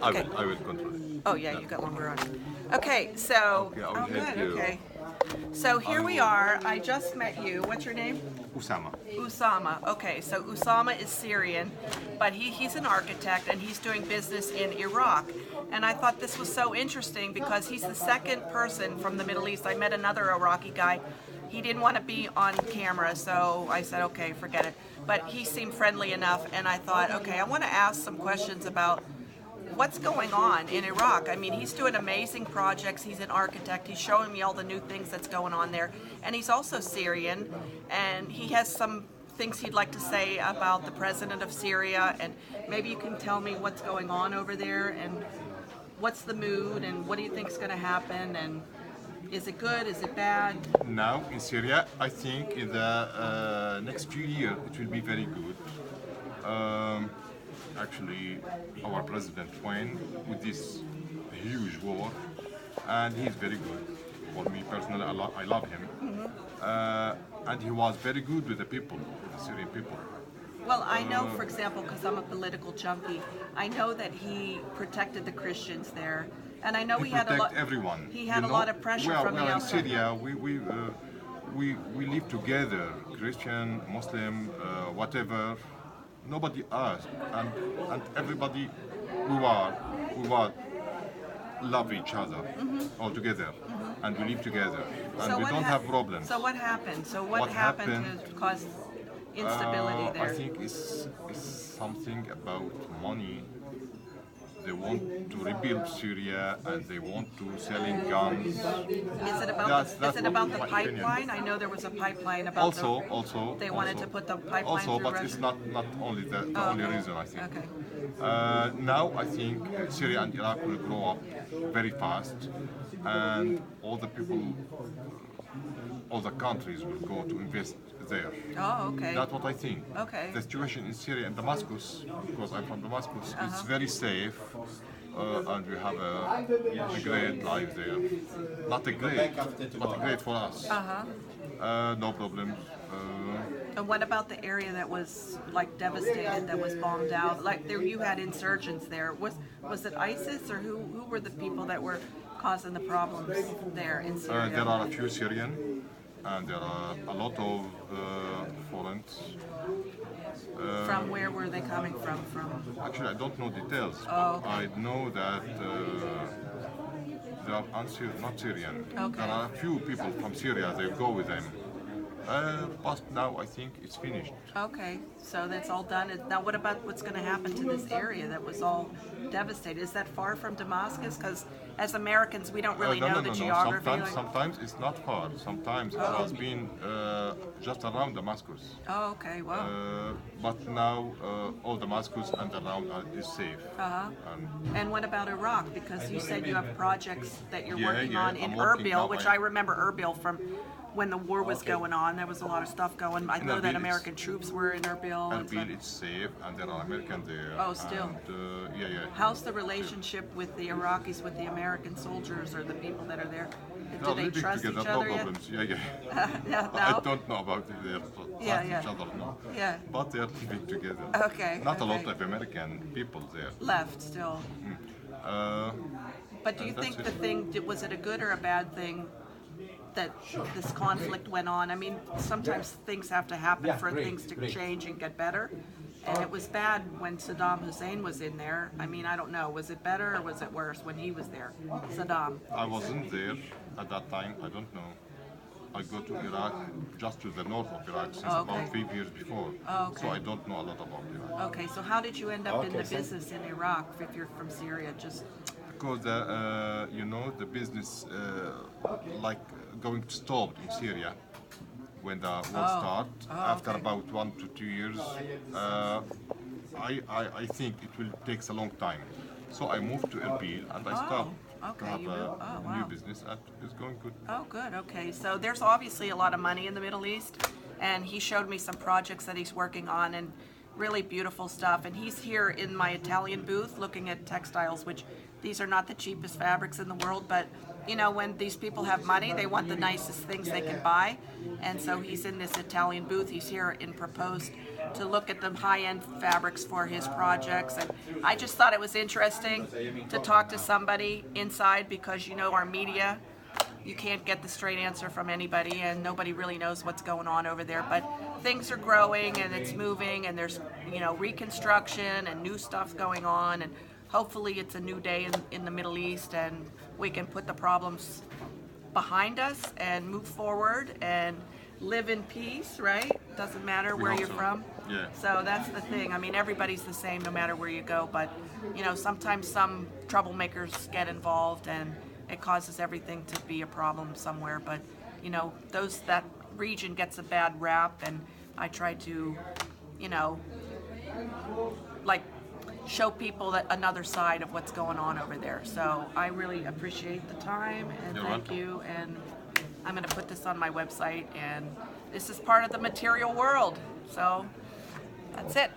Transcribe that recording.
Okay. I will control it. Oh yeah, you got longer on. Okay, so Okay, I will oh help good. you. Okay, so here we are. I just met you. What's your name? Usama. Usama. Okay, so Usama is Syrian, but he's an architect and he's doing business in Iraq. And I thought this was so interesting because he's the second person from the Middle East. I met another Iraqi guy. He didn't want to be on camera, so I said, okay, forget it. But he seemed friendly enough, and I thought, okay, I want to ask some questions about what's going on in Iraq. I mean, he's doing amazing projects. He's an architect. He's showing me all the new things that's going on there. And he's also Syrian, and he has some things he'd like to say about the president of Syria. And maybe you can tell me what's going on over there and what's the mood and what do you think is going to happen and is it good? Is it bad? Now in Syria, I think in the next few years it will be very good. Actually, our president went with this huge war, and he's very good. For me personally, I love him. And he was very good with the people, with the Syrian people. Well, I know, for example, because I'm a political junkie, I know that he protected the Christians there, and I know he had a lot. Everyone. He had a lot of pressure from the in outside. Syria, we live together, Christian, Muslim, whatever. Nobody asked, and everybody we were love each other all together, and we live together, and So we what don't have problems. So what happened? So what What happened happened? to cause instability there? I think it's something about money. They want to rebuild Syria and they want to selling guns. Is it about That's- the, that's is it about the my opinion. pipeline? I know there was a pipeline about Also, they wanted to put the pipeline also, through but Russia. it's not only the only reason I think. Okay. Now I think Syria and Iraq will grow up very fast, and all the people, all the countries will go to invest there. Oh, okay. That's what I think. Okay. The situation in Syria and Damascus, because I'm from Damascus, it's very safe, and we have a great life there. Not a great, but a great for us. No problem. And what about the area that was like devastated, that was bombed out? Like there, you had insurgents there. Was it ISIS or who were the people that were causing the problems there in Syria? There are a few Syrian, and there are a lot of foreigners. From where were they coming from? Actually, I don't know details. Oh, okay. I know that they are not Syrian. Okay. There are a few people from Syria. They go with them. But now I think it's finished. Okay, so that's all done. Now, what about what's going to happen to this area that was all devastated? Is that far from Damascus? Because as Americans, we don't really know the geography. Sometimes it's not far. Sometimes it has been just around Damascus. Oh, okay, well. But now all Damascus and around is safe. And what about Iraq? Because you said you have projects that you're working on in I'm working now. Erbil, which I remember Erbil from when the war was going on. There was a lot of stuff going. I know that American troops were in Erbil. Erbil is safe, and there are Americans there. Oh, still. And, yeah. How's the relationship with the Iraqis, with the American soldiers or the people that are there? They Do are they living trust together, each no other yet? problems. Yeah. No? I don't know about it. They trust Yeah. each other, no. Yeah. But they are living together. Okay, Not a lot okay. of American people there. Left still. But do you And think that's the thing, was it a good or a bad thing that this conflict went on? I mean, sometimes things have to happen for things to change and get better. And it was bad when Saddam Hussein was in there. I mean, I don't know. Was it better or was it worse when he was there? Saddam. I wasn't there at that time. I don't know. I go to Iraq, just to the north of Iraq, since about 5 years before. So I don't know a lot about Iraq. Okay, so how did you end up in the business in Iraq if you're from Syria? Just Because the business like going to stop in Syria when the war started. After about 1 to 2 years, I think it will take a long time. So I moved to Erbil and I started to have a new business, and it's going good. Oh, good. Okay. So there's obviously a lot of money in the Middle East, and he showed me some projects that he's working on, and really beautiful stuff. And he's here in my Italian booth looking at textiles, which these are not the cheapest fabrics in the world, but you know, when these people have money, they want the nicest things they can buy. And so he's in this Italian booth. He's here in Proposte to look at the high-end fabrics for his projects. And I just thought it was interesting to talk to somebody inside, because you know, our media, you can't get the straight answer from anybody, and nobody really knows what's going on over there. But things are growing and it's moving, and there's, you know, reconstruction and new stuff going on, and hopefully it's a new day in the Middle East, and we can put the problems behind us and move forward and live in peace, right? Doesn't matter where you're from. Yeah. So that's the thing. I mean, everybody's the same no matter where you go, but you know, sometimes some troublemakers get involved and it causes everything to be a problem somewhere. But you know, that region gets a bad rap, and I try to, you know, like show people that another side of what's going on over there. So I really appreciate the time, and thank you. And I'm going to put this on my website, and this is part of the material world. So that's it.